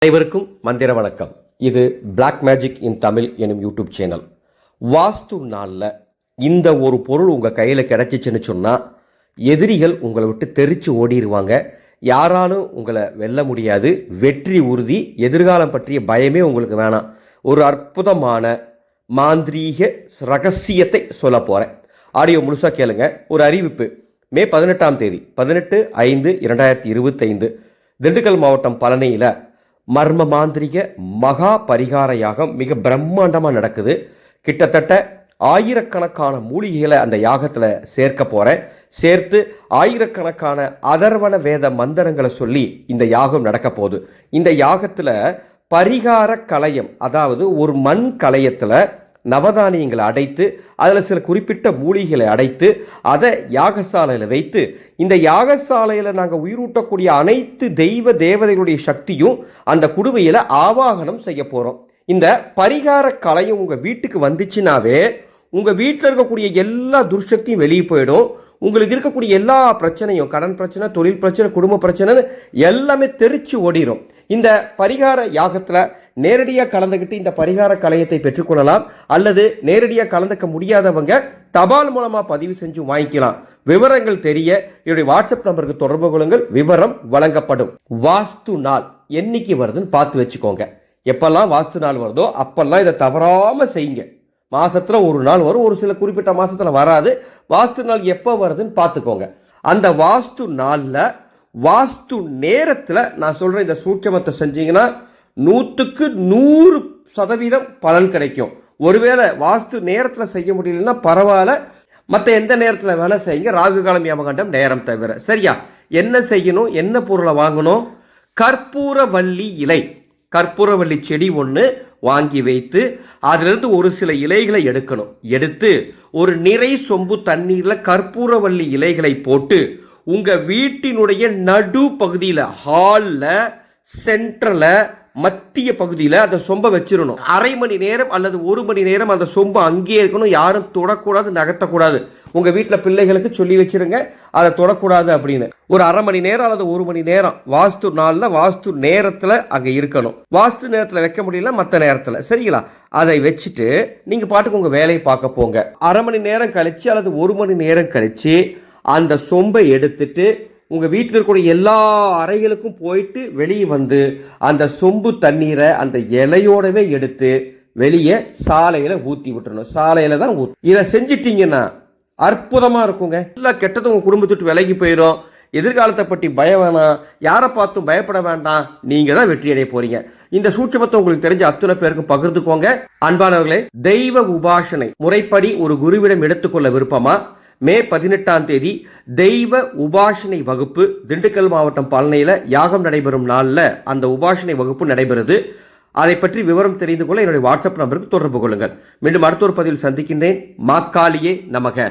அனைவருக்கும் மந்திர வணக்கம். இது பிளாக் மேஜிக் இன் தமிழ் எனும் யூடியூப் சேனல். வாஸ்து நாளில் இந்த ஒரு பொருள் உங்கள் கையில் கிடச்சிச்சின்னு சொன்னால் எதிரிகள் உங்களை விட்டு தெரிச்சு ஓடிடுவாங்க. யாராலும் உங்களை வெல்ல முடியாது. வெற்றி உறுதி. எதிர்காலம் பற்றிய பயமே உங்களுக்கு வேணாம். ஒரு அற்புதமான மாந்திரீக ரகசியத்தை சொல்ல போகிறேன். ஆடியோ முழுசாக கேளுங்க. ஒரு அறிவிப்பு. மே 18ஆம் தேதி 18/5/2025 திண்டுக்கல் மாவட்டம் பழனியில் மர்ம மாந்திரிக மகா பரிகார யாகம் மிக பிரம்மாண்டமாக நடக்குது. கிட்டத்தட்ட ஆயிரக்கணக்கான மூலிகைகளை அந்த யாகத்தில் சேர்க்க போகிறேன். சேர்த்து ஆயிரக்கணக்கான அதர்வன வேத மந்திரங்களை சொல்லி இந்த யாகம் நடக்க போகுது. இந்த யாகத்தில் பரிகார கலயம், அதாவது ஒரு மண் கலயத்தில் நவதானியங்களை அடைத்து அதில் சில குறிப்பிட்ட மூலிகைகளை அடைத்து அதை யாகசாலையில் வைத்து இந்த யாகசாலையில் நாங்கள் உயிரூட்டக்கூடிய அனைத்து தெய்வ தேவதைகளுடைய சக்தியும் அந்த குடுவையில் ஆவாகனம் செய்ய போகிறோம். இந்த பரிகார கலையும் உங்கள் வீட்டுக்கு வந்துச்சுனாவே உங்கள் வீட்டில் இருக்கக்கூடிய எல்லா துர்சக்தியும் வெளியே போயிடும். உங்களுக்கு இருக்கக்கூடிய எல்லா பிரச்சனையும், கடன் பிரச்சனை, தொழில் பிரச்சனை, குடும்ப பிரச்சனைன்னு எல்லாமே தெரிச்சு ஓடிடும். இந்த பரிகார யாகத்தில் நேரடியாக கலந்துக்கிட்டு இந்த பரிகார கலையத்தை பெற்றுக்கொள்ளலாம். அல்லது நேரடியாக கலந்துக்க முடியாதவங்க தபால் மூலமாக பதிவு செஞ்சு வாங்கிக்கலாம். விவரங்கள் தெரிய என்னுடைய வாட்ஸ்அப் நம்பருக்கு தொடர்பு கொள்ளுங்கள். விவரம் வழங்கப்படும். வாஸ்து நாள் என்னைக்கு வருதுன்னு பார்த்து வச்சுக்கோங்க. எப்பெல்லாம் வாஸ்து நாள் வருதோ அப்பெல்லாம் இதை தவறாமல் செய்யுங்க. மாசத்துல ஒரு நாள் வரும், ஒரு சில குறிப்பிட்ட மாசத்துல வராது. வாஸ்து நாள் எப்போ வருதுன்னு பார்த்துக்கோங்க. அந்த வாஸ்து நாளில் வாஸ்து நேரத்தில் நான் சொல்கிறேன், இந்த சூட்சமத்தை செஞ்சீங்கன்னா 100% பலன் கிடைக்கும். ஒருவேளை வாஸ்து நேரத்தில் செய்ய முடியலன்னா பரவாயில்ல, மற்ற எந்த நேரத்தில் வேலை செய்யுங்க. ராகு காலம் யமகண்டம் நேரம் தவிர. சரியா? என்ன செய்யணும், என்ன பொருளை வாங்கணும்? கற்பூரவல்லி இலை, கற்பூரவல்லி செடி ஒன்று வாங்கி வைத்து அதிலிருந்து ஒரு சில இலைகளை எடுக்கணும். எடுத்து ஒரு நிறை சொம்பு தண்ணீரில் கற்பூரவல்லி இலைகளை போட்டு உங்கள் வீட்டினுடைய நடு பகுதியில், ஹாலில், சென்டரில், மத்திய பகுதியில் அந்த சொம்பை வச்சிடணும். அரை மணி நேரம் அல்லது 1 மணி நேரம் அந்த சொம்பு அங்கேயே இருக்கணும். யாரும் தொடக்கூடாது, நகர்த்தக்கூடாது. உங்கள் வீட்டில் பிள்ளைகளுக்கு சொல்லி வச்சிருங்க அதை தொடக்கூடாது அப்படின்னு. ஒரு அரை மணி நேரம் அல்லது 1 மணி நேரம் வாஸ்து நாளில் வாஸ்து நேரத்தில் அங்கே இருக்கணும். வாஸ்து நேரத்தில் வைக்க முடியல, மற்ற நேரத்தில். சரிங்களா? அதை வச்சுட்டு நீங்கள் பாட்டுக்கு உங்கள் வேலையை பார்க்க போங்க. அரை மணி நேரம் கழிச்சு அல்லது 1 மணி நேரம் கழிச்சு அந்த சொம்பை எடுத்துட்டு உங்கள் வீட்டில் இருக்கக்கூடிய எல்லா அறைகளுக்கும் போயிட்டு வெளியே வந்து அந்த சொம்பு தண்ணீரை அந்த இலையோடவே எடுத்து வெளியே சாலையில் ஊற்றி விட்டுறணும். சாலையில் தான் ஊற்றி. இதை செஞ்சிட்டிங்கன்னா அற்புதமாக இருக்குங்க. இல்லை கெட்டது உங்கள் குடும்பத்துட்டு விலகி போயிடும். எதிர்காலத்தை பற்றி பயம் வேணாம், யாரை பார்த்தும் பயப்பட வேண்டாம். நீங்கள் தான் வெற்றி அடைய போறீங்க. இந்த சூட்சமத்தை உங்களுக்கு தெரிஞ்ச அத்தனை பேருக்கும் பகிர்ந்துக்கோங்க. அன்பானவர்களே, தெய்வ உபாசனை முறைப்படி ஒரு குருவிடம் எடுத்துக்கொள்ள விருப்பமா? மே 18ஆம் தேதி தெய்வ உபாசனை வகுப்பு திண்டுக்கல் மாவட்டம் பழனியில் யாகம் நடைபெறும் நாளில் அந்த உபாசனை வகுப்பு நடைபெறுது. அதை பற்றி விவரம் தெரிந்து கொள்ள என்னுடைய வாட்ஸ்அப் நம்பருக்கு தொடர்பு கொள்ளுங்கள். மீண்டும் அடுத்த ஒரு பதிவில் சந்திக்கின்றேன். மாக்காளியே நமக.